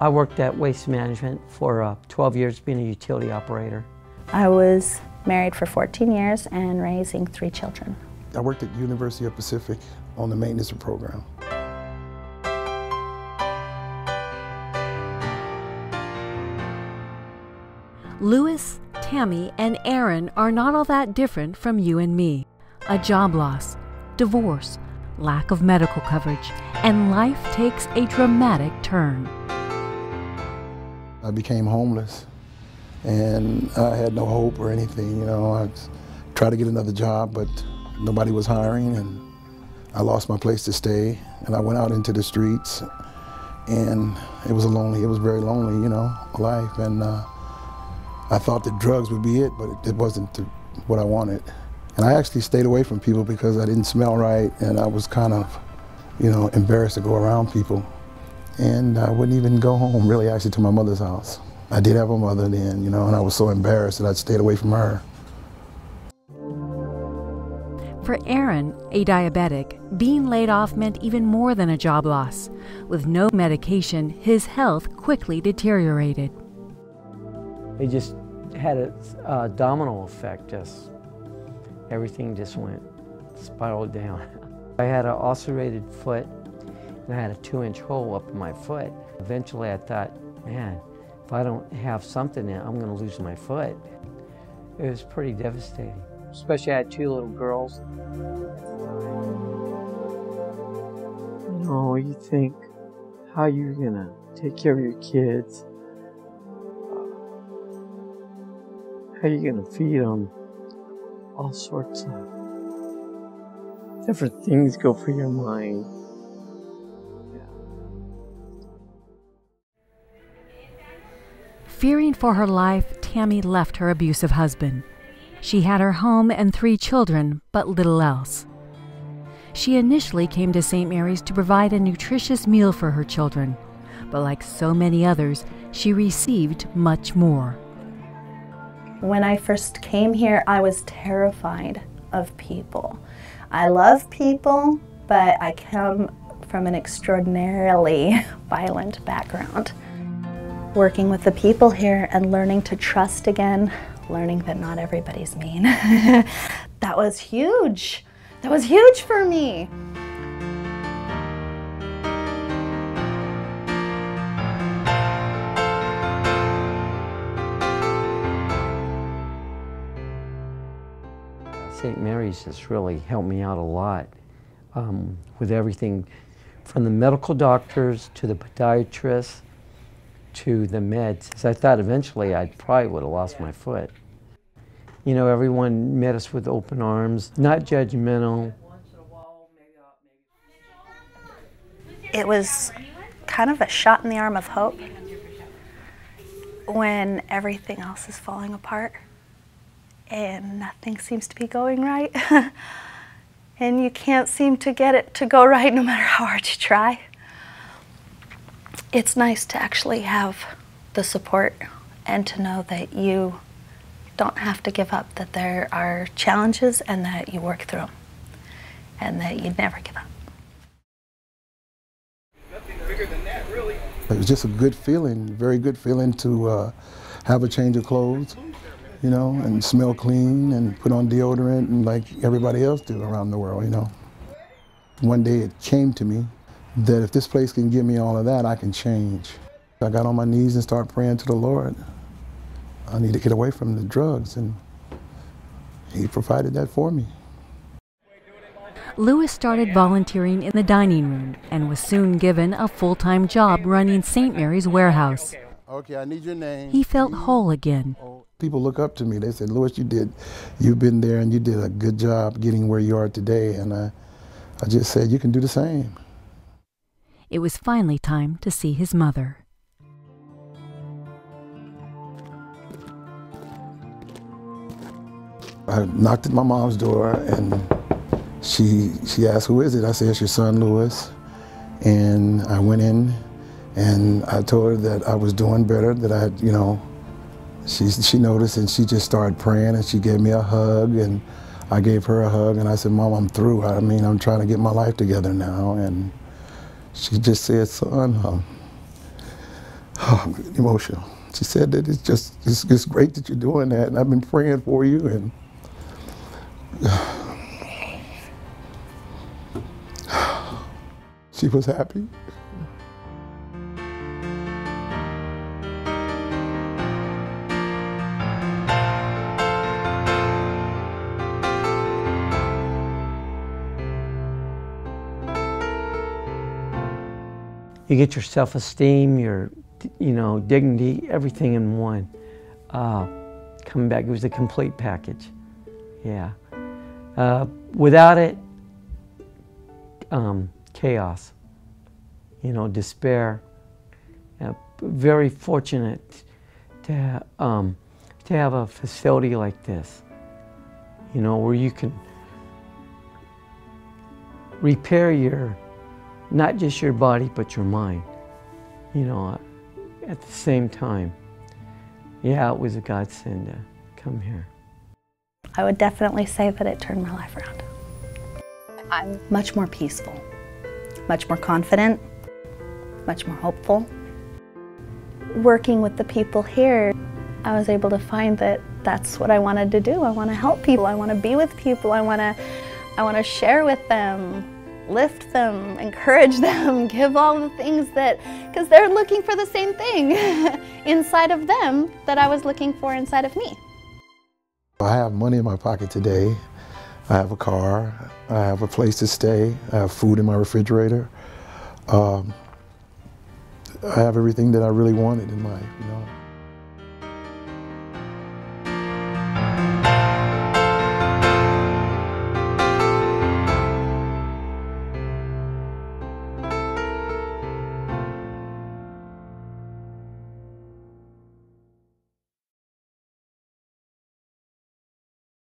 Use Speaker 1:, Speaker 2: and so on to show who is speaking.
Speaker 1: I worked at Waste Management for 12 years being a utility operator.
Speaker 2: I was married for 14 years and raising 3 children.
Speaker 3: I worked at University of Pacific on the maintenance program.
Speaker 4: Louis, Tammy, and Aaron are not all that different from you and me. A job loss, divorce, lack of medical coverage, and life takes a dramatic turn.
Speaker 3: I became homeless, and I had no hope or anything. You know, I tried to get another job, but nobody was hiring, and I lost my place to stay, and I went out into the streets, and it was very lonely, you know, life, and I thought that drugs would be it, but it wasn't what I wanted. And I actually stayed away from people because I didn't smell right, and I was kind of, you know, embarrassed to go around people. And I wouldn't even go home, really, actually, to my mother's house. I did have a mother then, you know, and I was so embarrassed that I stayed away from her.
Speaker 4: For Aaron, a diabetic, being laid off meant even more than a job loss. With no medication, his health quickly deteriorated.
Speaker 1: It just had a domino effect, just everything just spiraled down. I had an ulcerated foot, and I had a 2-inch hole up in my foot. Eventually I thought, man, if I don't have something in it, I'm gonna lose my foot. It was pretty devastating. Especially I had 2 little girls. You know, you think, how you're gonna take care of your kids? How you gonna feed them? All sorts of different things go through your mind.
Speaker 4: Fearing for her life, Tammy left her abusive husband. She had her home and 3 children, but little else. She initially came to St. Mary's to provide a nutritious meal for her children, but like so many others, she received much more.
Speaker 2: When I first came here, I was terrified of people. I love people, but I come from an extraordinarily violent background. Working with the people here and learning to trust again, learning that not everybody's mean. That was huge. That was huge for me.
Speaker 1: St. Mary's has really helped me out a lot with everything from the medical doctors to the podiatrists to the meds. Because I thought eventually I probably would have lost my foot. You know, everyone met us with open arms, not judgmental.
Speaker 2: It was kind of a shot in the arm of hope when everything else is falling apart and nothing seems to be going right. And you can't seem to get it to go right no matter how hard you try. It's nice to actually have the support and to know that you don't have to give up, that there are challenges and that you work through them and that you never give up.
Speaker 3: Nothing bigger than that, really. It was just a good feeling, very good feeling to have a change of clothes, you know, and smell clean and put on deodorant and like everybody else do around the world, you know. One day it came to me that if this place can give me all of that, I can change. I got on my knees and started praying to the Lord. I need to get away from the drugs, and He provided that for me.
Speaker 4: Louis started volunteering in the dining room and was soon given a full-time job running St. Mary's warehouse.
Speaker 3: Okay, I need your name.
Speaker 4: He felt whole again.
Speaker 3: People look up to me. They said, Louis, you've been there and you did a good job getting where you are today. And I just said, you can do the same.
Speaker 4: It was finally time to see his mother.
Speaker 3: I knocked at my mom's door and she asked, who is it? I said, it's your son, Louis. And I went in and I told her that I was doing better, that I had, you know, she noticed and she just started praying and she gave me a hug and I gave her a hug and I said, Mom, I'm through. I mean, I'm trying to get my life together now. And she just said, son, Emotional. She said that it's great that you're doing that, and I've been praying for you, and she was happy.
Speaker 1: You get your self-esteem, your, dignity, everything in one. Coming back, it was a complete package. Yeah. Without it, chaos. Despair. Very fortunate to have a facility like this. Where you can repair not just your body, but your mind, at the same time. Yeah, it was a godsend to come here.
Speaker 2: I would definitely say that it turned my life around. I'm much more peaceful, much more confident, much more hopeful. Working with the people here, I was able to find that that's what I wanted to do. I want to help people, I want to be with people, I want to share with them, lift them, encourage them, give all the things because they're looking for the same thing inside of them that I was looking for inside of me.
Speaker 3: I have money in my pocket today. I have a car, I have a place to stay, I have food in my refrigerator. I have everything that I really wanted in life,